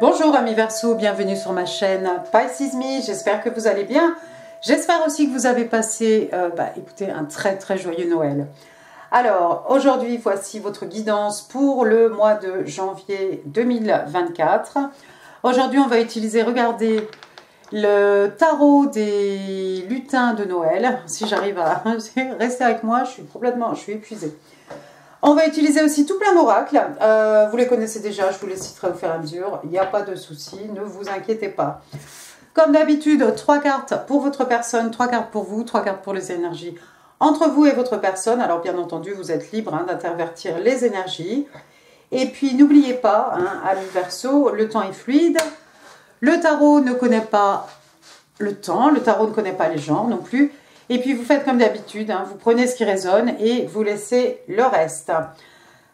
Bonjour amis Verseau, bienvenue sur ma chaîne Pisces Me, j'espère que vous allez bien. J'espère aussi que vous avez passé écoutez, un très joyeux Noël. Alors aujourd'hui, voici votre guidance pour le mois de janvier 2024. Aujourd'hui, on va utiliser, regardez, le tarot des lutins de Noël. Si j'arrive à rester avec moi, je suis épuisée. On va utiliser aussi tout plein d'oracles. Vous les connaissez déjà, je vous les citerai au fur et à mesure. Il n'y a pas de souci, ne vous inquiétez pas. Comme d'habitude, 3 cartes pour votre personne, 3 cartes pour vous, 3 cartes pour les énergies entre vous et votre personne. Alors bien entendu, vous êtes libre d'intervertir les énergies. Et puis n'oubliez pas, amis Verseau, le temps est fluide. Le tarot ne connaît pas le temps, le tarot ne connaît pas les genres non plus. Et puis vous faites comme d'habitude, vous prenez ce qui résonne et vous laissez le reste.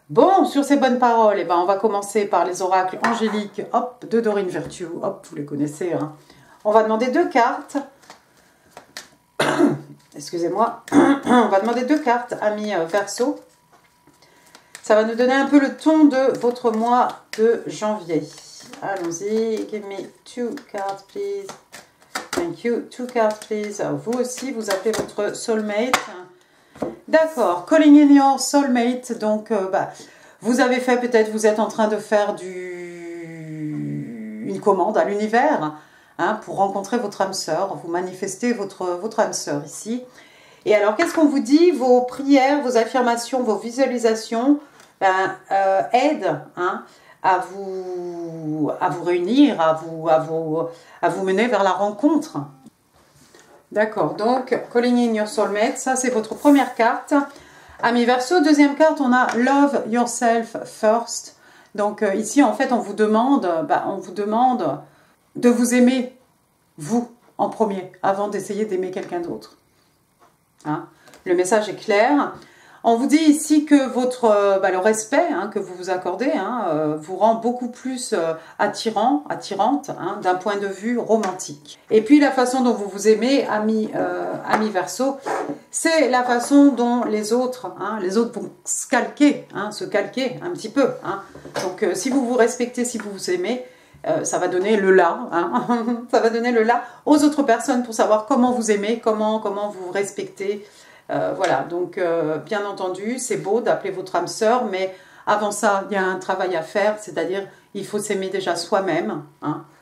Bon, sur ces bonnes paroles, on va commencer par les oracles angéliques, hop, de Dorine Virtue, hop, vous les connaissez. On va demander 2 cartes. Excusez-moi. On va demander 2 cartes, amis Verseau. Ça va nous donner un peu le ton de votre mois de janvier. Allons-y, give me 2 cards, please. Thank you. 2 cards, please. Vous aussi, vous appelez votre soulmate. D'accord. Calling in your soulmate. Donc, vous avez fait peut-être, vous êtes en train de faire une commande à l'univers pour rencontrer votre âme sœur. Vous manifestez votre âme sœur ici. Et alors, qu'est-ce qu'on vous dit? Vos prières, vos affirmations, vos visualisations aident à vous réunir, à vous mener vers la rencontre. D'accord, donc Calling in your soulmate, ça c'est votre première carte. Amis Verseau, deuxième carte, on a Love yourself first. Donc ici en fait on vous demande de vous aimer, vous, en premier, avant d'essayer d'aimer quelqu'un d'autre. Le message est clair. On vous dit ici que le respect que vous vous accordez vous rend beaucoup plus attirante d'un point de vue romantique. Et puis la façon dont vous vous aimez, amis Verseau, c'est la façon dont les autres vont se calquer un petit peu. Donc si vous vous respectez, si vous vous aimez, ça va donner le là, ça va donner le là aux autres personnes pour savoir comment vous aimez, comment vous respectez. Voilà, donc bien entendu, c'est beau d'appeler votre âme sœur, mais avant ça, il y a un travail à faire, c'est-à-dire il faut s'aimer déjà soi-même.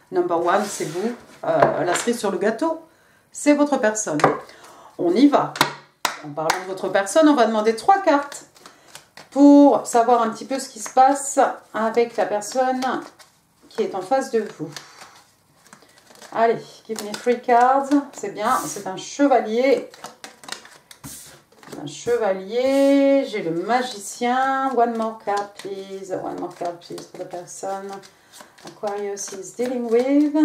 Number one, c'est vous. La cerise sur le gâteau, c'est votre personne. On y va. En parlant de votre personne, on va demander 3 cartes pour savoir un petit peu ce qui se passe avec la personne qui est en face de vous. Allez, give me 3 cards, c'est bien, c'est un chevalier. Un chevalier, j'ai le magicien. One more card, please. One more card, please, for the person Aquarius is dealing with.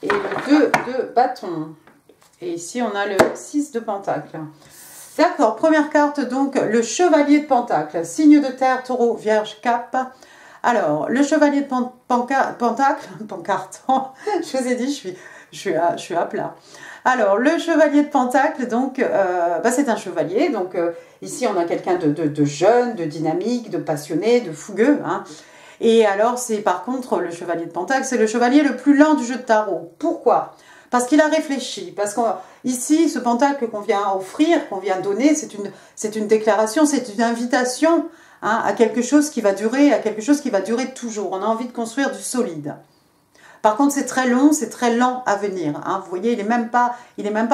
Et le 2 de bâton. Et ici, on a le 6 de pentacle. D'accord, première carte, donc, le chevalier de pentacle. Signe de terre, taureau, vierge, cap. Alors, le chevalier de pentacle, pancarte. Je vous ai dit, je suis à plat. Alors, le chevalier de pentacle, donc, c'est un chevalier. Donc, ici, on a quelqu'un de jeune, de dynamique, de passionné, de fougueux. Et alors, c'est par contre, le chevalier de pentacle, c'est le chevalier le plus lent du jeu de tarot. Pourquoi? Parce qu'il a réfléchi. Parce qu'ici, ce pentacle qu'on vient offrir, qu'on vient donner, c'est une déclaration, c'est une invitation à quelque chose qui va durer, à quelque chose qui va durer toujours. On a envie de construire du solide. Par contre, c'est très long, c'est très lent à venir. Vous voyez, il est même pas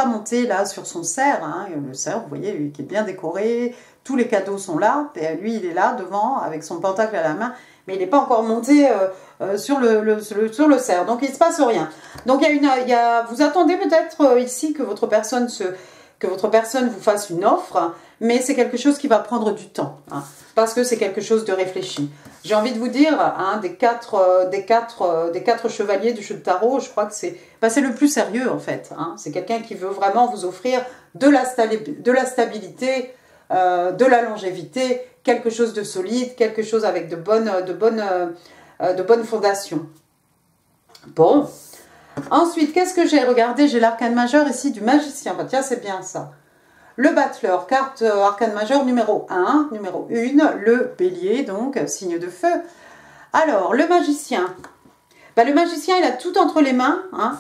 monté là sur son cerf. Le cerf, vous voyez, qui est bien décoré. Tous les cadeaux sont là. Et lui, il est là devant avec son pentacle à la main. Mais il n'est pas encore monté sur le cerf. Donc, il ne se passe rien. Donc, vous attendez peut-être ici que votre personne vous fasse une offre. Mais c'est quelque chose qui va prendre du temps. Parce que c'est quelque chose de réfléchi. J'ai envie de vous dire, des quatre chevaliers du jeu de tarot, je crois que c'est le plus sérieux en fait. C'est quelqu'un qui veut vraiment vous offrir de la stabilité, de la longévité, quelque chose de solide, quelque chose avec de bonnes fondations. Bon. Ensuite, qu'est-ce que j'ai? Regardez, j'ai l'arcane majeur ici du magicien. Tiens, c'est bien ça. Le battleur, carte arcane majeur numéro 1, numéro 1, le bélier, donc signe de feu. Alors, le magicien. Le magicien, il a tout entre les mains. Hein.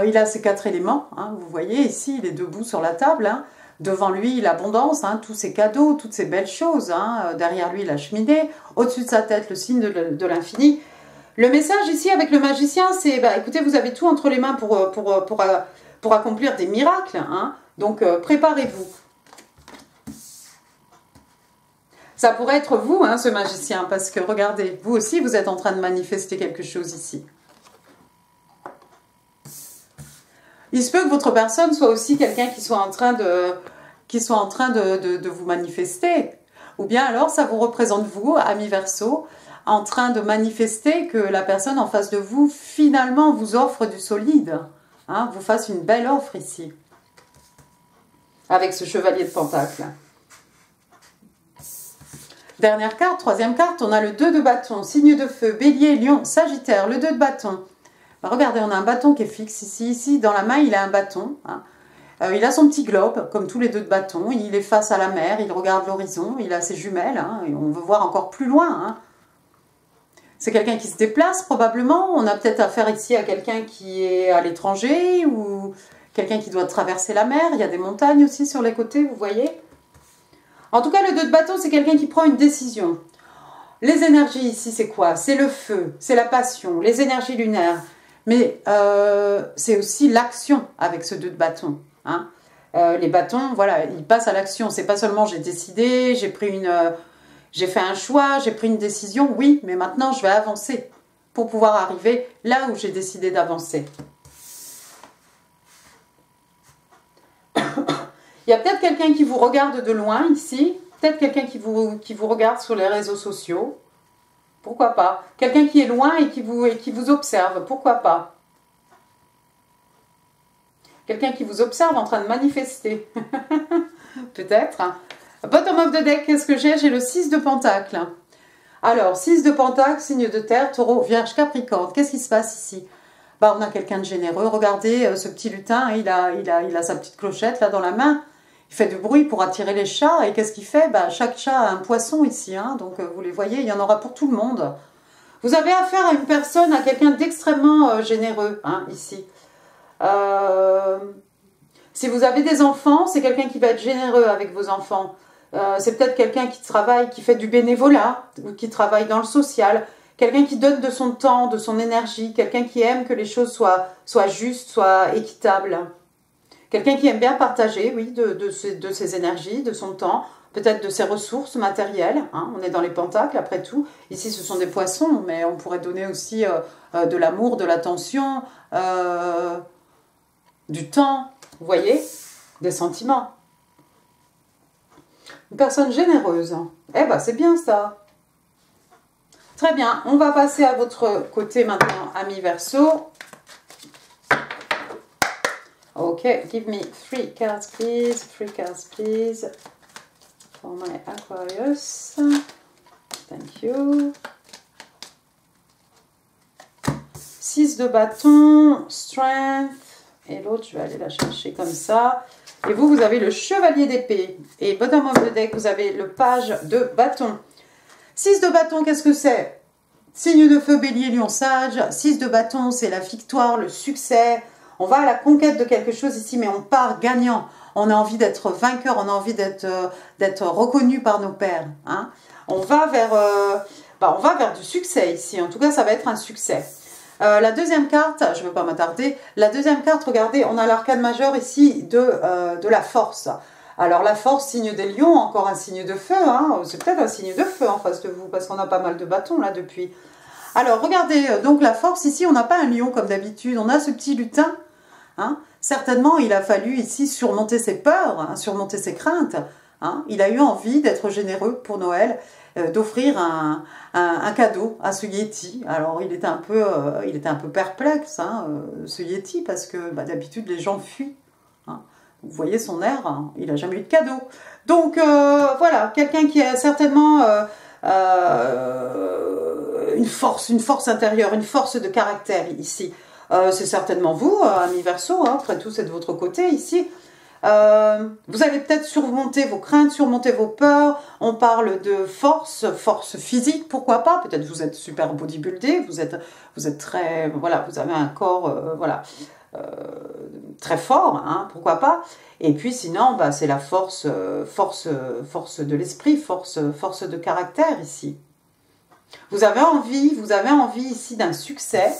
Il a ses 4 éléments. Hein. Vous voyez, ici, il est debout sur la table. Hein. Devant lui, l'abondance, hein, tous ses cadeaux, toutes ces belles choses. Hein. Derrière lui, la cheminée. Au-dessus de sa tête, le signe de l'infini. Le message ici avec le magicien, c'est, écoutez, vous avez tout entre les mains pour accomplir des miracles. Hein. Donc, préparez-vous. Ça pourrait être vous, hein, ce magicien, parce que regardez, vous aussi, vous êtes en train de manifester quelque chose ici. Il se peut que votre personne soit aussi quelqu'un qui soit en train de vous manifester. Ou bien alors, ça vous représente vous, ami Verseau, en train de manifester que la personne en face de vous, finalement, vous offre du solide. Hein, vous fasse une belle offre ici. Avec ce chevalier de pentacle. Dernière carte, troisième carte, on a le 2 de bâton, signe de feu, bélier, lion, sagittaire, le 2 de bâton. Regardez, on a un bâton qui est fixe ici. Ici, dans la main, il a un bâton. Hein. Il a son petit globe, comme tous les 2 de bâton. Il est face à la mer, il regarde l'horizon, il a ses jumelles. Hein, et on veut voir encore plus loin. Hein. C'est quelqu'un qui se déplace, probablement. On a peut-être affaire ici à quelqu'un qui est à l'étranger ou quelqu'un qui doit traverser la mer. Il y a des montagnes aussi sur les côtés, vous voyez. En tout cas, le 2 de bâton, c'est quelqu'un qui prend une décision. Les énergies ici, c'est quoi? C'est le feu, c'est la passion, les énergies lunaires. Mais c'est aussi l'action avec ce 2 de bâton. Hein. Les bâtons, voilà, ils passent à l'action. C'est pas seulement j'ai décidé, j'ai fait un choix, j'ai pris une décision. Oui, mais maintenant, je vais avancer pour pouvoir arriver là où j'ai décidé d'avancer. Il y a peut-être quelqu'un qui vous regarde de loin ici, peut-être quelqu'un qui vous regarde sur les réseaux sociaux, pourquoi pas. Quelqu'un qui est loin et qui vous observe, pourquoi pas. Quelqu'un qui vous observe en train de manifester, peut-être. Bottom of the deck, qu'est-ce que j'ai? J'ai le 6 de pentacle. Alors, 6 de pentacle, signe de terre, taureau, vierge, capricorne. Qu'est-ce qui se passe ici? On a quelqu'un de généreux. Regardez, ce petit lutin, il a sa petite clochette là dans la main. Il fait du bruit pour attirer les chats. Et qu'est-ce qu'il fait? Chaque chat a un poisson ici. Hein, donc, vous les voyez, il y en aura pour tout le monde. Vous avez affaire à une personne, à quelqu'un d'extrêmement généreux, hein, ici. Si vous avez des enfants, c'est quelqu'un qui va être généreux avec vos enfants. C'est peut-être quelqu'un qui travaille, qui fait du bénévolat, ou qui travaille dans le social. Quelqu'un qui donne de son temps, de son énergie. Quelqu'un qui aime que les choses soient justes, soient équitables. Quelqu'un qui aime bien partager, oui, de ses énergies, de son temps, peut-être de ses ressources matérielles. Hein, on est dans les pentacles, après tout. Ici, ce sont des poissons, mais on pourrait donner aussi de l'amour, de l'attention, du temps, vous voyez, des sentiments. Une personne généreuse. Eh ben, c'est bien ça. Très bien, on va passer à votre côté maintenant, ami Verseau. Ok, give me 3 cards, please. 3 cards, please. For my Aquarius. Thank you. 6 de bâton, strength. Et l'autre, je vais aller la chercher comme ça. Et vous avez le chevalier d'épée. Et bottom of the deck, vous avez le page de bâton. 6 de bâton, qu'est-ce que c'est? Signe de feu, bélier, lion, sage. 6 de bâton, c'est la victoire, le succès. On va à la conquête de quelque chose ici, mais on part gagnant. On a envie d'être vainqueur, on a envie d'être reconnu par nos pairs. Hein. On va vers du succès ici. En tout cas, ça va être un succès. La deuxième carte, je ne veux pas m'attarder. La deuxième carte, regardez, on a l'arcane majeur ici de la force. Alors la force, signe des lions, encore un signe de feu. Hein. C'est peut-être un signe de feu en face de vous, parce qu'on a pas mal de bâtons là depuis. Alors regardez, donc la force ici, on n'a pas un lion comme d'habitude, on a ce petit lutin. Hein. Certainement, il a fallu ici surmonter ses peurs, hein, surmonter ses craintes. Hein. Il a eu envie d'être généreux pour Noël, d'offrir un cadeau à ce Yeti. Alors, il était un peu perplexe, hein, ce Yeti, parce que d'habitude, les gens fuient. Hein. Vous voyez son air, hein, il n'a jamais eu de cadeau. Donc, voilà, quelqu'un qui a certainement une force intérieure, une force de caractère ici. C'est certainement vous, ami Verseau, hein, après tout, c'est de votre côté ici. Vous allez peut-être surmonter vos craintes, surmonter vos peurs. On parle de force, force physique, pourquoi pas. Peut-être vous êtes super bodybuildé, vous êtes très, voilà, vous avez un corps, voilà, très fort, hein, pourquoi pas. Et puis sinon, bah, c'est la force, force de l'esprit, force de caractère ici. Vous avez envie ici d'un succès,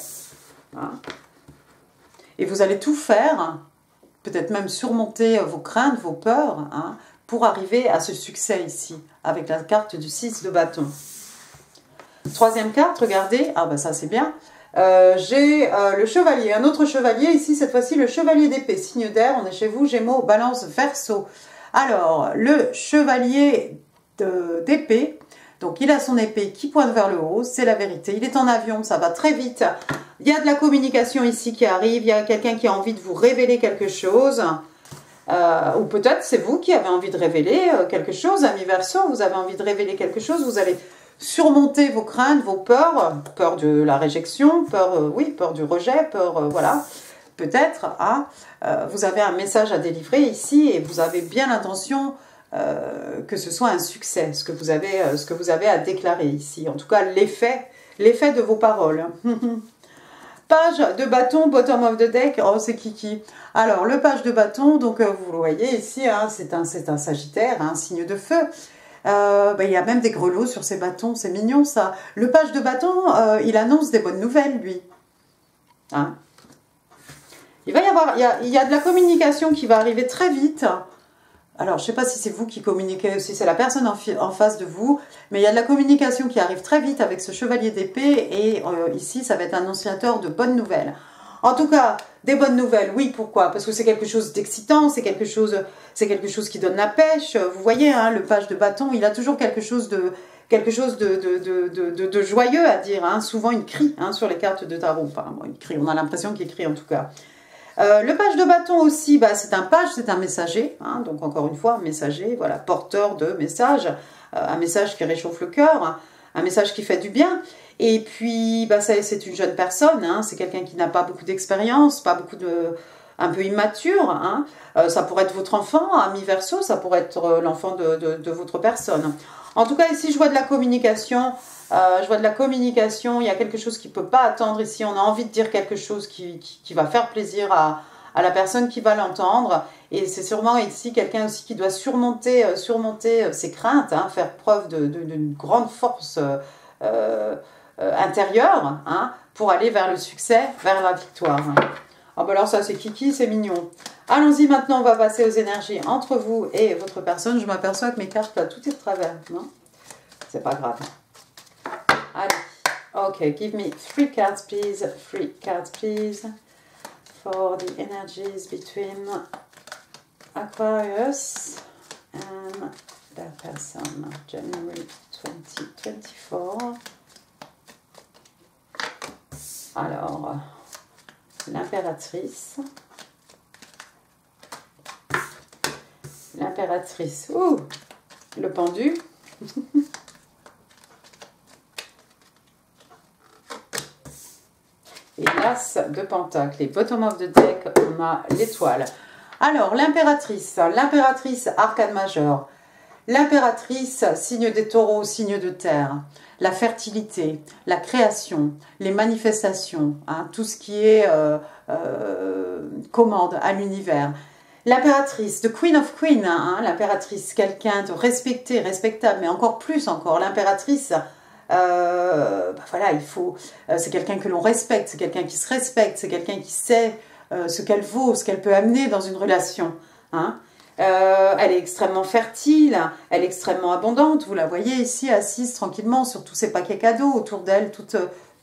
hein, et vous allez tout faire, peut-être même surmonter vos craintes, vos peurs, hein, pour arriver à ce succès ici, avec la carte du 6 de bâton. Troisième carte, regardez, ah bah ça c'est bien, j'ai le chevalier, un autre chevalier ici, cette fois-ci le chevalier d'épée, signe d'air, on est chez vous, Gémeaux, Balance, Verseau. Alors, le chevalier d'épée, donc il a son épée qui pointe vers le haut, c'est la vérité, il est en avion, ça va très vite, il y a de la communication ici qui arrive, il y a quelqu'un qui a envie de vous révéler quelque chose, ou peut-être c'est vous qui avez envie de révéler quelque chose, ami Verseau, vous avez envie de révéler quelque chose, vous allez surmonter vos craintes, vos peurs, peur de la réjection, peur, oui, peur du rejet, peur, voilà, peut-être, hein, vous avez un message à délivrer ici et vous avez bien l'intention que ce soit un succès, ce que vous avez à déclarer ici, en tout cas l'effet de vos paroles. Page de bâton, bottom of the deck, oh c'est Kiki. Alors le page de bâton, donc vous le voyez ici, hein, c'est un Sagittaire, un signe de feu. Il y a même des grelots sur ces bâtons, c'est mignon ça. Le page de bâton, il annonce des bonnes nouvelles, lui. Hein, il va y avoir, il y a de la communication qui va arriver très vite. Alors, je ne sais pas si c'est vous qui communiquez ou si c'est la personne en face de vous, mais il y a de la communication qui arrive très vite avec ce chevalier d'épée et ici, ça va être un annonciateur de bonnes nouvelles. En tout cas, des bonnes nouvelles, oui, pourquoi? Parce que c'est quelque chose d'excitant, c'est quelque chose qui donne la pêche. Vous voyez, hein, le page de bâton, il a toujours quelque chose de joyeux à dire. Hein. Souvent, il crie hein, sur les cartes de tarot. Enfin, bon, il crie, on a l'impression qu'il crie en tout cas. Le page de bâton aussi, bah, c'est un page, c'est un messager, hein, donc encore une fois, un messager, voilà, porteur de message, un message qui réchauffe le cœur, un message qui fait du bien. Et puis, bah, c'est une jeune personne, hein, c'est quelqu'un qui n'a pas beaucoup d'expérience, un peu immature. Hein. Ça pourrait être votre enfant, ami Verseau, ça pourrait être l'enfant de votre personne. En tout cas, ici, je vois de la communication. Il y a quelque chose qui ne peut pas attendre ici. On a envie de dire quelque chose qui va faire plaisir à la personne qui va l'entendre. Et c'est sûrement ici quelqu'un aussi qui doit surmonter ses craintes, hein, faire preuve d'une grande force intérieure hein, pour aller vers le succès, vers la victoire. Ah ben alors ça c'est Kiki, c'est mignon. Allons-y maintenant, on va passer aux énergies entre vous et votre personne. Je m'aperçois que mes cartes là, tout est de travers, non? C'est pas grave. Allez, ok, give me 3 cards please, 3 cards please, for the energies between Aquarius and their person, January 2024. Alors, l'impératrice, ouh, le pendu, et l'as de pentacle. Et bottom of the deck, on a l'étoile. Alors, l'impératrice, arcane majeur. L'impératrice, signe des taureaux, signe de terre. La fertilité, la création, les manifestations, hein, tout ce qui est commande à l'univers. L'impératrice, the Queen of Queen, hein, l'impératrice, quelqu'un de respecté, respectable, mais encore plus encore, l'impératrice... voilà, c'est quelqu'un que l'on respecte, c'est quelqu'un qui se respecte, c'est quelqu'un qui sait ce qu'elle vaut, ce qu'elle peut amener dans une relation. Hein. Elle est extrêmement fertile, elle est extrêmement abondante. Vous la voyez ici assise tranquillement sur tous ces paquets cadeaux autour d'elle, tout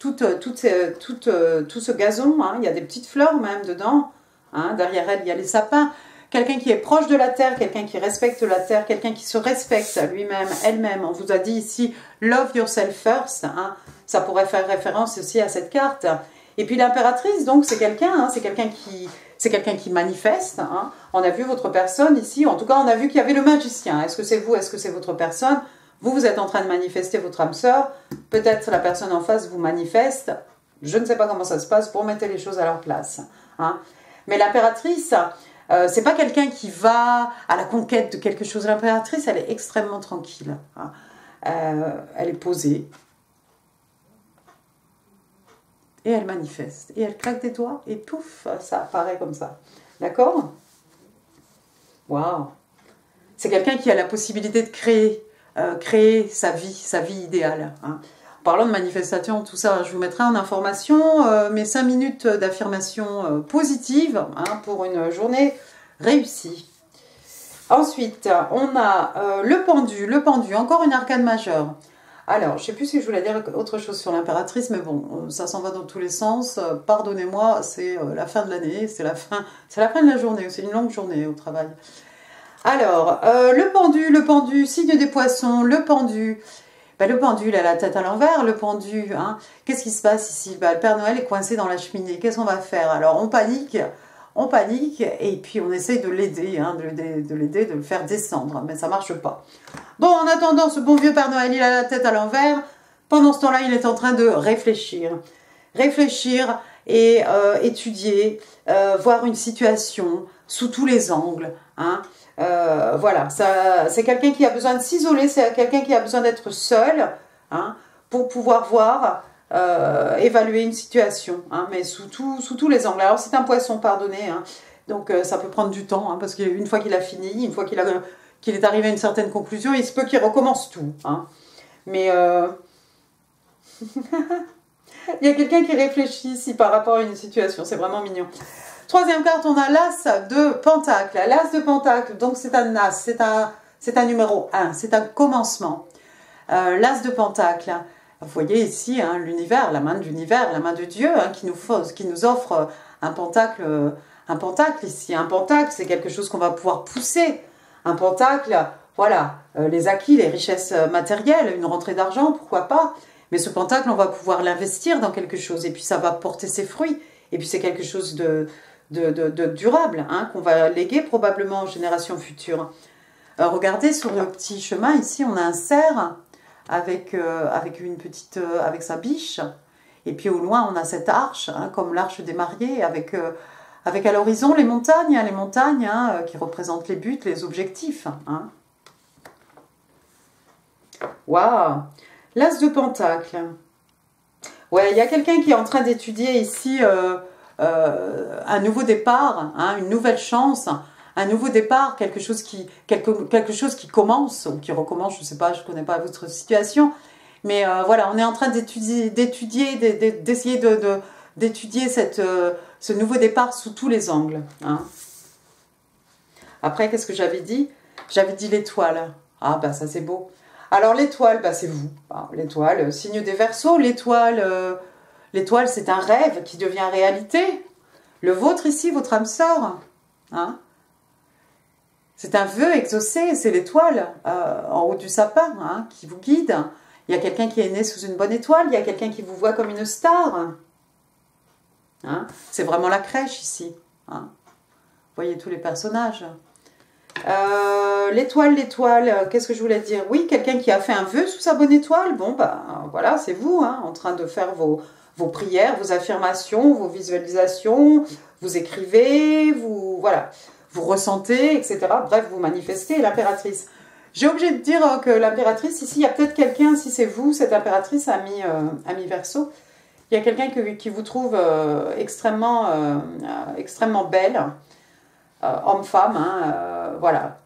ce gazon. Hein. Il y a des petites fleurs même dedans. Hein. Derrière elle, il y a les sapins. Quelqu'un qui est proche de la terre, quelqu'un qui respecte la terre, quelqu'un qui se respecte lui-même, elle-même. On vous a dit ici, love yourself first. Hein. Ça pourrait faire référence aussi à cette carte. Et puis l'impératrice, donc c'est quelqu'un qui manifeste. Hein. On a vu votre personne ici, en tout cas on a vu qu'il y avait le magicien. Est-ce que c'est vous, est-ce que c'est votre personne? Vous êtes en train de manifester votre âme sœur. Peut-être la personne en face vous manifeste. Je ne sais pas comment ça se passe, pour mettre les choses à leur place. Hein. Mais l'impératrice... C'est pas quelqu'un qui va à la conquête de quelque chose. L'impératrice, elle est extrêmement tranquille. Hein. Elle est posée. Et elle manifeste. Et elle claque des doigts et pouf, ça apparaît comme ça. D'accord? Waouh! C'est quelqu'un qui a la possibilité de créer sa vie idéale. Hein. En parlant de manifestation, tout ça, je vous mettrai en information mes 5 minutes d'affirmation positive hein, pour une journée réussie. Ensuite, on a le pendu, encore une arcane majeure. Alors, je ne sais plus si je voulais dire autre chose sur l'impératrice, mais bon, ça s'en va dans tous les sens. Pardonnez-moi, c'est la fin de l'année, c'est la fin de la journée, c'est une longue journée au travail. Alors, le pendu, signe des poissons, le pendu. Ben, le pendu, il a la tête à l'envers, le pendu. Hein. Qu'est-ce qui se passe ici? Ben, le Père Noël est coincé dans la cheminée. Qu'est-ce qu'on va faire? Alors, on panique, et puis on essaye de l'aider, hein, de le faire descendre, mais ça marche pas. Bon, en attendant, ce bon vieux Père Noël, il a la tête à l'envers. Pendant ce temps-là, il est en train de réfléchir. Réfléchir et étudier, voir une situation sous tous les angles. Hein. Voilà, c'est quelqu'un qui a besoin de s'isoler, c'est quelqu'un qui a besoin d'être seul hein, pour pouvoir voir, évaluer une situation, hein, mais sous tous les angles. Alors c'est un poisson, pardonnez, hein, donc ça peut prendre du temps, hein, parce qu'une fois qu'il a fini, une fois qu'il est arrivé à une certaine conclusion, il se peut qu'il recommence tout. Hein. Mais il y a quelqu'un qui réfléchit ici par rapport à une situation, c'est vraiment mignon. Troisième carte, on a l'as de pentacle. L'as de pentacle, donc c'est un as, c'est un numéro 1, c'est un commencement. L'as de pentacle, vous voyez ici hein, l'univers, la main de Dieu hein, qui nous offre un pentacle ici. Un pentacle, c'est quelque chose qu'on va pouvoir pousser. Un pentacle, voilà, les acquis, les richesses matérielles, une rentrée d'argent, pourquoi pas. Mais ce pentacle, on va pouvoir l'investir dans quelque chose et puis ça va porter ses fruits. Et puis c'est quelque chose de durable, hein, qu'on va léguer probablement aux générations futures. Regardez sur le petit chemin, ici on a un cerf avec sa biche, et puis au loin on a cette arche, hein, comme l'arche des mariés, avec à l'horizon les montagnes hein, qui représentent les buts, les objectifs. Hein. Waouh! L'as de pentacle. Ouais, il y a quelqu'un qui est en train d'étudier ici un nouveau départ, hein, une nouvelle chance, un nouveau départ, quelque chose qui commence ou qui recommence, je ne sais pas, je ne connais pas votre situation, mais voilà, on est en train d'essayer d'étudier ce nouveau départ sous tous les angles. Hein. Après, qu'est-ce que j'avais dit? J'avais dit l'étoile. Ah, bah ça c'est beau. Alors l'étoile, bah, c'est vous. Ah, l'étoile, signe des Verseaux, l'étoile, c'est un rêve qui devient réalité. Le vôtre ici, votre âme sœur. Hein? C'est un vœu exaucé, c'est l'étoile en haut du sapin hein, qui vous guide. Il y a quelqu'un qui est né sous une bonne étoile, il y a quelqu'un qui vous voit comme une star. Hein? C'est vraiment la crèche ici. Hein? Vous voyez tous les personnages. L'étoile, qu'est-ce que je voulais dire? Oui, quelqu'un qui a fait un vœu sous sa bonne étoile. Bon, bah voilà, c'est vous, hein, en train de faire vos prières, vos affirmations, vos visualisations. Vous écrivez, voilà, vous ressentez, etc. Bref, vous manifestez l'impératrice. J'ai obligé de dire que l'impératrice, ici, il y a peut-être quelqu'un, si c'est vous, cette impératrice a mis Verseau, il y a quelqu'un qui vous trouve extrêmement belle. Homme-femme, hein, voilà.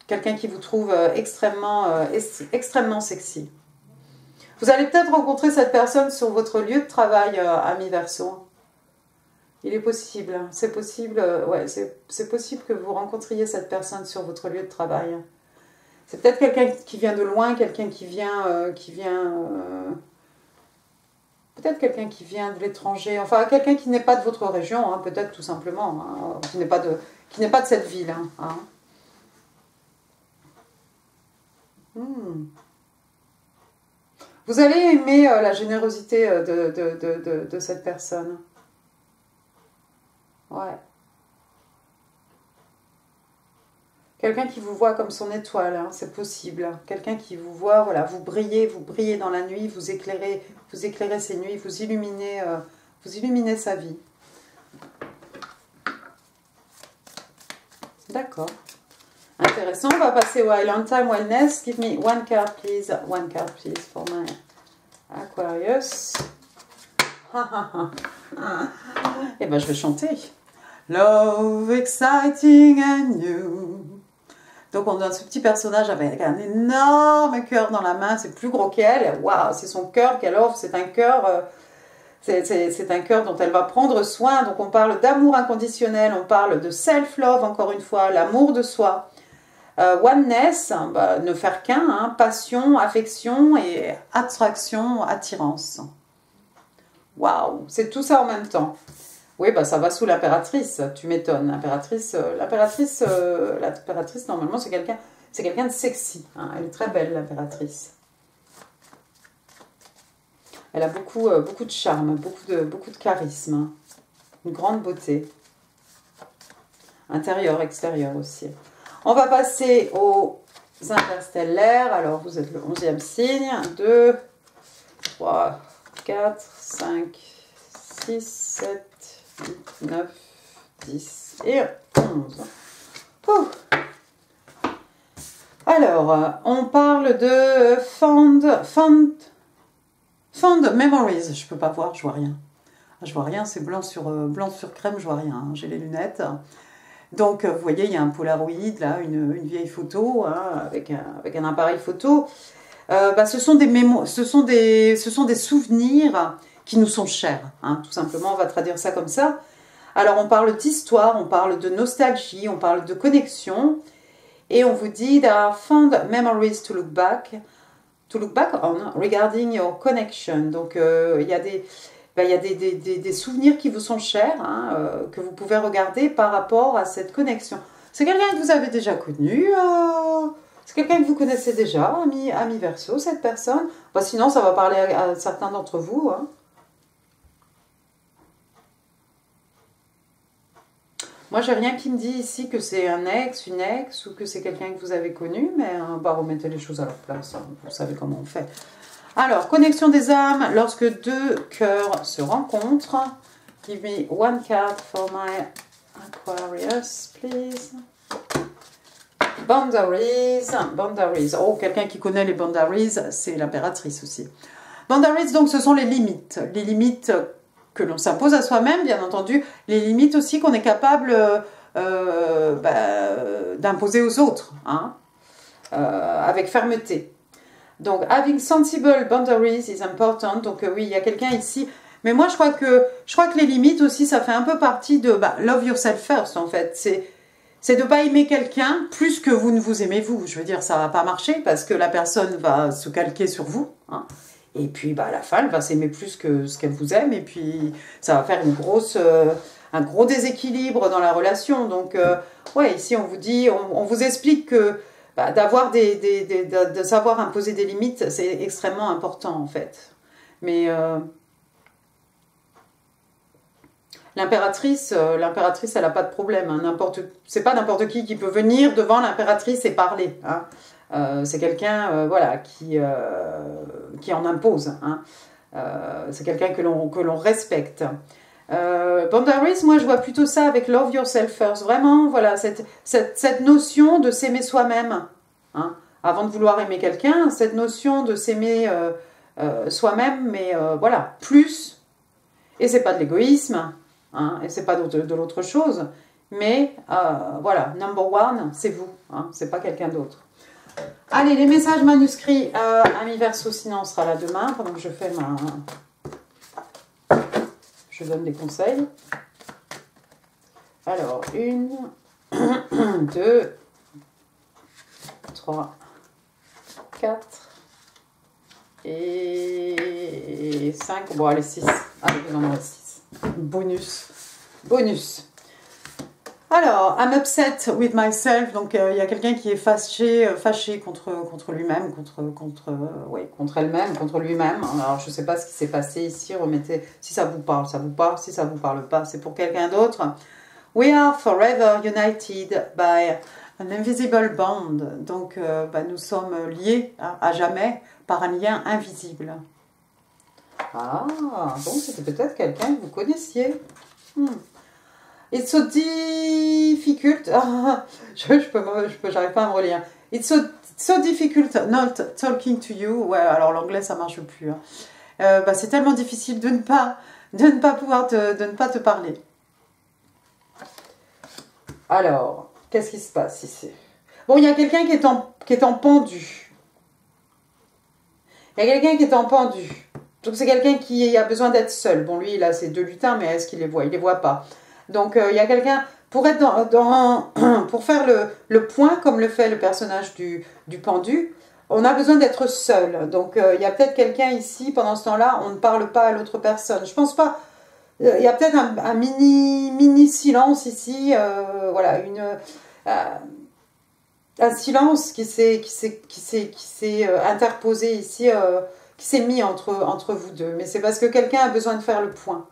Quelqu'un qui vous trouve extrêmement sexy. Vous allez peut-être rencontrer cette personne sur votre lieu de travail, ami Verseau. Il est possible, c'est possible, ouais, c'est possible que vous rencontriez cette personne sur votre lieu de travail. C'est peut-être quelqu'un qui vient de loin, quelqu'un qui vient peut-être quelqu'un qui vient de l'étranger, enfin quelqu'un qui n'est pas de votre région, hein, peut-être tout simplement, hein, qui n'est pas de cette ville. Hein. Vous allez aimer la générosité de cette personne. Ouais. Quelqu'un qui vous voit comme son étoile, hein, c'est possible. Quelqu'un qui vous voit, voilà, vous brillez dans la nuit, vous éclairez ses nuits, vous illuminez sa vie. D'accord. Intéressant. On va passer au Island Time Wellness. Give me one card, please. One card, please, for my Aquarius. Et ben, je vais chanter. Love, exciting and new. Donc, on a ce petit personnage avec un énorme cœur dans la main. C'est plus gros qu'elle. Waouh, c'est son cœur qu'elle offre. C'est un cœur... C'est un cœur dont elle va prendre soin. Donc on parle d'amour inconditionnel, on parle de self-love, encore une fois, l'amour de soi. Oneness, bah, ne faire qu'un, hein, passion, affection et attraction, attirance. Waouh, c'est tout ça en même temps. Oui, bah ça va sous l'impératrice, tu m'étonnes. L'impératrice, normalement, c'est quelqu'un de sexy. Hein. Elle est très belle, l'impératrice. Elle a beaucoup de charme, beaucoup de charisme, hein. Une grande beauté. Intérieur, extérieur aussi. On va passer aux interstellaires. Alors, vous êtes le 11e signe. 2, 3, 4, 5, 6, 7, 8, 9, 10 et 11. Ouh. Alors, on parle de Fond Memories, je peux pas voir, je vois rien. Je vois rien, c'est blanc sur crème, je vois rien. Hein. J'ai les lunettes. Donc, vous voyez, il y a un Polaroid, là, une vieille photo, hein, avec un appareil photo. Bah, ce sont des souvenirs qui nous sont chers. Hein, tout simplement, on va traduire ça comme ça. Alors, on parle d'histoire, on parle de nostalgie, on parle de connexion. Et on vous dit, there are fond memories to look back on regarding your connection. Donc, il y a des souvenirs qui vous sont chers, hein, que vous pouvez regarder par rapport à cette connexion. C'est quelqu'un que vous avez déjà connu, c'est quelqu'un que vous connaissez déjà, ami Verseau, cette personne. Bah, sinon, ça va parler à certains d'entre vous. Hein. Moi, j'ai rien qui me dit ici que c'est un ex, une ex, ou que c'est quelqu'un que vous avez connu, mais bah, remettez les choses à leur place, hein, vous savez comment on fait. Alors, connexion des âmes, lorsque deux cœurs se rencontrent. Give me one card for my Aquarius, please. Boundaries, boundaries. Oh, quelqu'un qui connaît les boundaries, c'est l'impératrice aussi. Boundaries, donc, ce sont les limites que l'on s'impose à soi-même, bien entendu, les limites aussi qu'on est capable d'imposer aux autres, hein, avec fermeté. Donc, having sensible boundaries is important. Donc, oui, il y a quelqu'un ici. Mais moi, je crois que les limites aussi, ça fait un peu partie de love yourself first, en fait. C'est de ne pas aimer quelqu'un plus que vous ne vous aimez vous. Je veux dire, ça ne va pas marcher parce que la personne va se calquer sur vous, hein. Et puis, à la fin, elle va s'aimer plus que ce qu'elle vous aime. Et puis, ça va faire un gros déséquilibre dans la relation. Donc, ouais, ici, on vous dit, on vous explique que de savoir imposer des limites, c'est extrêmement important, en fait. Mais l'impératrice, elle n'a pas de problème. Hein. C'est pas n'importe qui peut venir devant l'impératrice et parler. Hein. C'est quelqu'un voilà, qui en impose. Hein. C'est quelqu'un que l'on respecte. Boundaries, moi je vois plutôt ça avec Love Yourself First. Vraiment, voilà, cette notion de s'aimer soi-même. Hein. Avant de vouloir aimer quelqu'un, cette notion de s'aimer soi-même, mais voilà, plus. Et c'est pas de l'égoïsme, hein, et c'est pas de l'autre chose. Mais voilà, number one, c'est vous. Hein, c'est pas quelqu'un d'autre. Allez, les messages manuscrits, Ami Verseau, sinon on sera là demain, pendant que je fais je donne des conseils. Alors, 1, 2, 3, 4 et 5. Bon, allez, 6. Allez, vous en aurez 6. Bonus. Alors, I'm upset with myself. Donc, il y a quelqu'un qui est fâché contre lui-même, contre elle-même, contre lui-même. Alors, je ne sais pas ce qui s'est passé ici. Remettez, si ça vous parle, ça vous parle. Si ça ne vous parle pas, c'est pour quelqu'un d'autre. We are forever united by an invisible bond. Donc, nous sommes liés à jamais par un lien invisible. Ah, donc c'était peut-être quelqu'un que vous connaissiez. It's so difficult. J'arrive pas à me relire. It's so difficult not talking to you. Ouais, alors l'anglais ça marche plus. Hein. Bah, c'est tellement difficile de ne pas te parler. Alors, qu'est-ce qui se passe ici? Bon, il y a quelqu'un qui est en pendu. Il y a quelqu'un qui est en pendu. Donc c'est quelqu'un qui a besoin d'être seul. Bon, lui, il a ses 2 lutins, mais est-ce qu'il les voit? Il les voit pas. Donc il y a quelqu'un, pour être pour faire le point, comme le fait le personnage du pendu, on a besoin d'être seul. Donc il y a peut-être quelqu'un ici, pendant ce temps-là, on ne parle pas à l'autre personne. Je pense pas. Il y a peut-être un mini silence ici. Voilà, un silence qui s'est interposé ici, qui s'est mis entre vous deux. Mais c'est parce que quelqu'un a besoin de faire le point.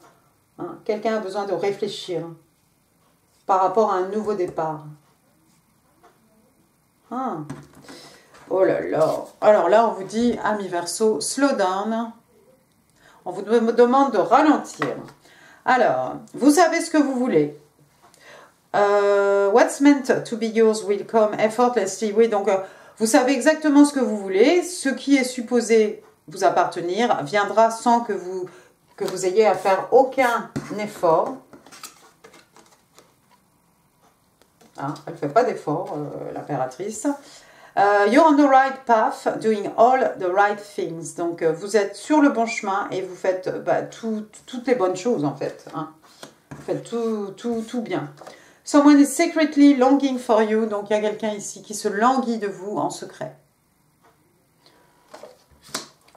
Hein. Quelqu'un a besoin de réfléchir par rapport à un nouveau départ. Ah. Oh là là. Alors là, on vous dit, ami Verseau, slow down. On vous demande de ralentir. Alors, vous savez ce que vous voulez. What's meant to be yours will come effortlessly. Oui, donc vous savez exactement ce que vous voulez. Ce qui est supposé vous appartenir viendra sans que vous ayez à faire aucun effort. Hein, elle ne fait pas d'effort, l'impératrice. You're on the right path, doing all the right things. Donc, vous êtes sur le bon chemin et vous faites toutes les bonnes choses, en fait. Hein. Vous faites tout bien. Someone is secretly longing for you. Donc, il y a quelqu'un ici qui se languit de vous en secret.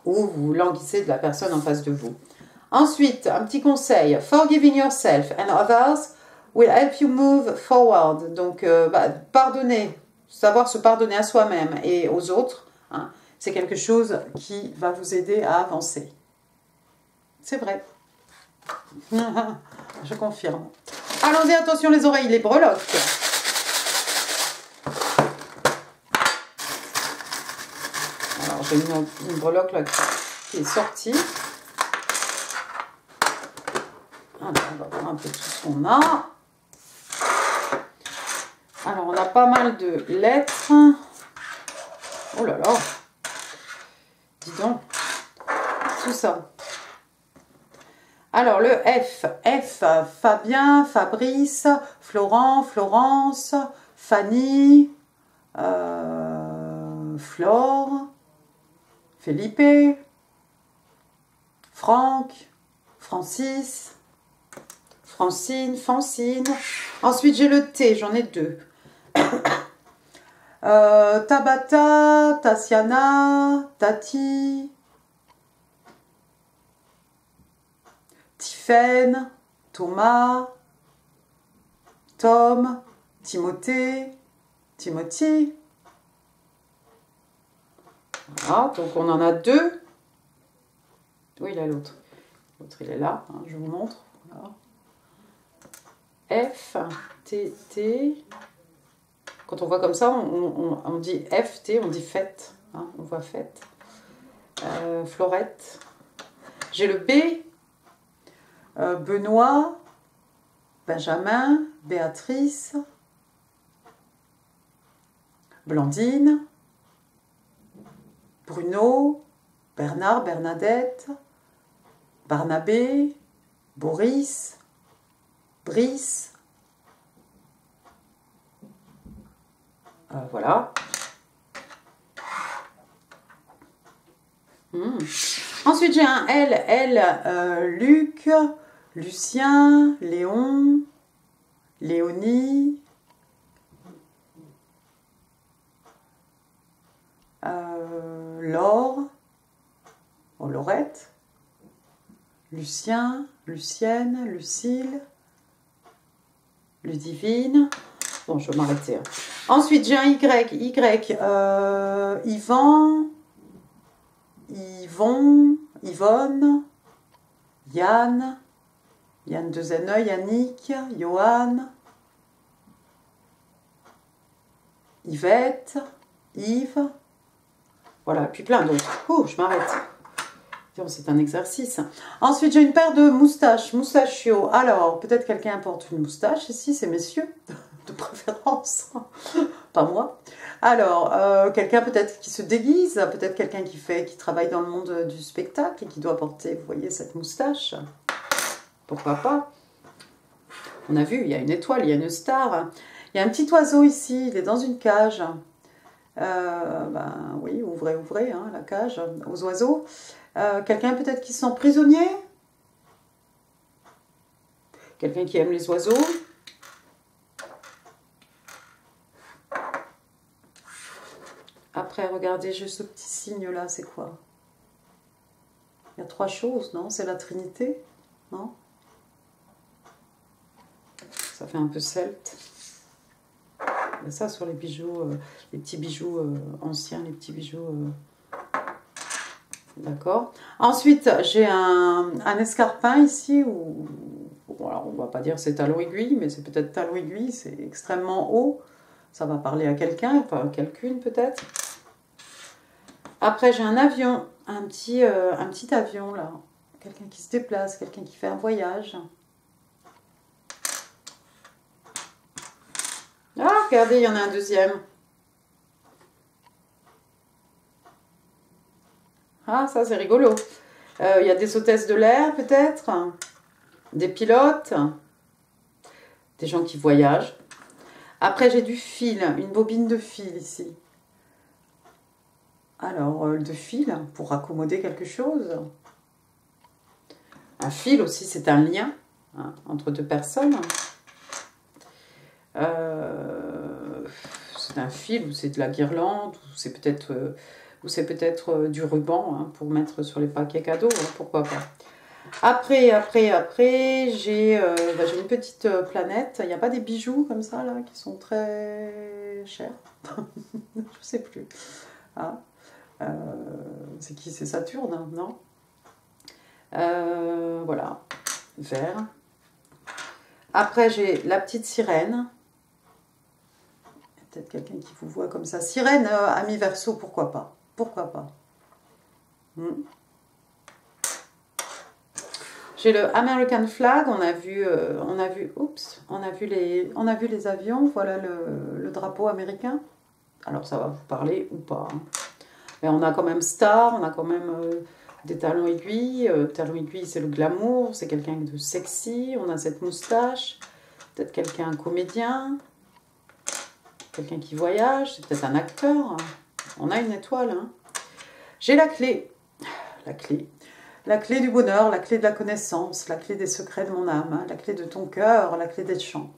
Ou vous languissez de la personne en face de vous. Ensuite, un petit conseil. Forgiving yourself and others will help you move forward. Donc, pardonner. Savoir se pardonner à soi-même et aux autres, hein, c'est quelque chose qui va vous aider à avancer. C'est vrai. Je confirme. Allons-y, attention les oreilles, les breloques. Alors, j'ai une breloque là qui est sortie. Alors, on va voir un peu tout ce qu'on a. Alors, on a pas mal de lettres. Oh là là. Dis donc. Tout ça. Alors, le F. F, Fabien, Fabrice, Florent, Florence, Fanny, Flore, Felipe, Franck, Francis, Francine, Francine. Ensuite, j'ai le T, j'en ai 2. Tabata, Tatiana, Tati, Tiffaine, Thomas, Tom, Timothée, Timothy. Voilà, donc on en a 2. Où il est l'autre? L'autre il est là, hein, je vous montre. Voilà. F, T, T. Quand on voit comme ça, on dit F, T, on dit fête. Hein, on voit fête. Florette. J'ai le B. Benoît. Benjamin. Béatrice. Blandine. Bruno. Bernard, Bernadette. Barnabé. Boris. Brice. Voilà. Ensuite, j'ai un L. L, Luc, Lucien, Léon, Léonie, Laure, Laurette, Lucien, Lucienne, Lucille, Ludivine. Bon, je vais m'arrêter. Ensuite, j'ai un Y. Yvan, Yvon, Yvonne, Yann, Yann de Zeneuil, Yannick, Johan, Yvette, Yves. Voilà, puis plein d'autres. Oh, je m'arrête. C'est un exercice. Ensuite, j'ai une paire de moustaches, moustachio. Alors, peut-être quelqu'un porte une moustache ici, c'est messieurs, de préférence. Pas moi. Alors, quelqu'un peut-être qui se déguise, peut-être quelqu'un qui travaille dans le monde du spectacle et qui doit porter, vous voyez, cette moustache. Pourquoi pas? On a vu, il y a une étoile, il y a une star. Il y a un petit oiseau ici, il est dans une cage. Ben, oui, ouvrez, ouvrez hein, la cage aux oiseaux. Quelqu'un peut-être qui se sent prisonnier. Quelqu'un qui aime les oiseaux. Après, regardez, j'ai ce petit signe-là, c'est quoi? Il y a 3 choses, non? C'est la Trinité, non? Ça fait un peu celte. Il y a ça sur les bijoux, les petits bijoux anciens, les petits bijoux... D'accord. Ensuite, j'ai un escarpin ici, où... Bon, alors, on ne va pas dire c'est talon aiguille, mais c'est peut-être talon aiguille, c'est extrêmement haut. Ça va parler à quelqu'un, enfin quelqu'une peut-être. Après, j'ai un avion, un petit avion là. Quelqu'un qui se déplace, quelqu'un qui fait un voyage. Ah, regardez, il y en a un deuxième. Ah, ça c'est rigolo. Il y a des hôtesses de l'air peut-être, des pilotes, des gens qui voyagent. Après, j'ai du fil, une bobine de fil ici. Alors, de fil pour raccommoder quelque chose. Un fil aussi, c'est un lien hein, entre deux personnes. C'est un fil ou c'est de la guirlande ou c'est peut-être du ruban hein, pour mettre sur les paquets cadeaux, hein, pourquoi pas. Après, j'ai une petite planète. Il n'y a pas des bijoux comme ça là qui sont très chers. Je ne sais plus. Ah. C'est qui? C'est Saturne, hein, non? Voilà, vert. Après, j'ai la petite sirène. Il y a peut-être quelqu'un qui vous voit comme ça. Sirène, ami Verseau, pourquoi pas? Pourquoi pas? J'ai le American Flag. On a vu les avions. Voilà le drapeau américain. Alors, ça va vous parler ou pas. Hein. Mais on a quand même Star, on a quand même des talons aiguilles. Talons aiguilles, c'est le glamour, c'est quelqu'un de sexy. On a cette moustache, peut-être quelqu'un, un comédien, quelqu'un qui voyage, c'est peut-être un acteur. On a une étoile. Hein. J'ai la clé. La clé du bonheur, la clé de la connaissance, la clé des secrets de mon âme, hein, la clé de ton cœur, la clé des chants.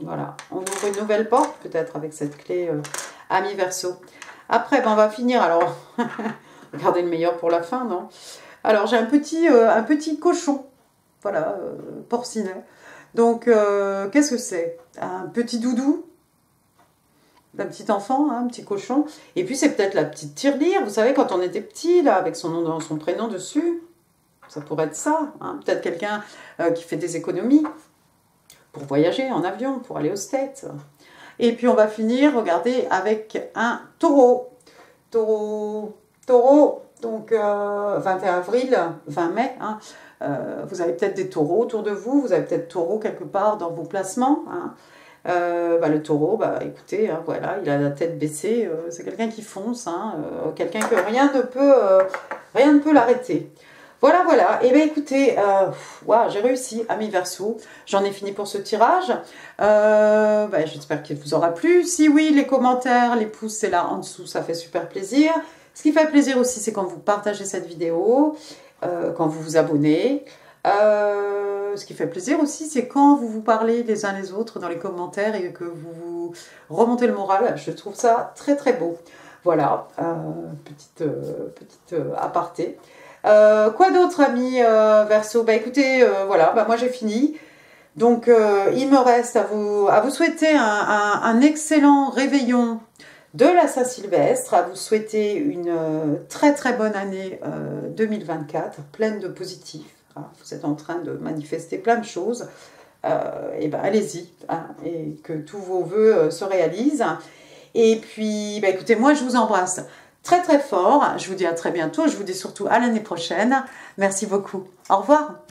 Voilà, on ouvre une nouvelle porte peut-être avec cette clé ami Verseau. Après, ben, on va finir, alors, regardez le meilleur pour la fin, non? Alors, j'ai un petit cochon, voilà, porcinet. Donc, qu'est-ce que c'est? Un petit doudou d'un petit enfant, hein, un petit cochon. Et puis, c'est peut-être la petite tirelire, vous savez, quand on était petit, là, avec son nom, son prénom dessus. Ça pourrait être ça, hein. Peut-être quelqu'un qui fait des économies pour voyager en avion, pour aller aux States. Et puis on va finir, regardez, avec un taureau. Taureau, donc 21 avril, 20 mai. Hein, vous avez peut-être des taureaux autour de vous, vous avez peut-être taureau quelque part dans vos placements. Hein. Le taureau, écoutez, hein, voilà, il a la tête baissée, c'est quelqu'un qui fonce, hein, quelqu'un que rien ne peut l'arrêter. Voilà, voilà. Et bien écoutez, j'ai réussi, ami Verseau. J'en ai fini pour ce tirage. J'espère qu'il vous aura plu. Si oui, les commentaires, les pouces, c'est là en dessous, ça fait super plaisir. Ce qui fait plaisir aussi, c'est quand vous partagez cette vidéo, quand vous vous abonnez. Ce qui fait plaisir aussi, c'est quand vous vous parlez les uns les autres dans les commentaires et que vous remontez le moral. Je trouve ça très très beau. Voilà, petite aparté. Quoi d'autre, amis Verseau? Écoutez, voilà, moi j'ai fini. Donc, il me reste à vous souhaiter un excellent réveillon de la Saint-Sylvestre, à vous souhaiter une très très bonne année 2024, pleine de positif. Hein. Vous êtes en train de manifester plein de choses. Allez-y, hein, et que tous vos vœux se réalisent. Et puis, écoutez, moi je vous embrasse très très fort. Je vous dis à très bientôt. Je vous dis surtout à l'année prochaine. Merci beaucoup. Au revoir.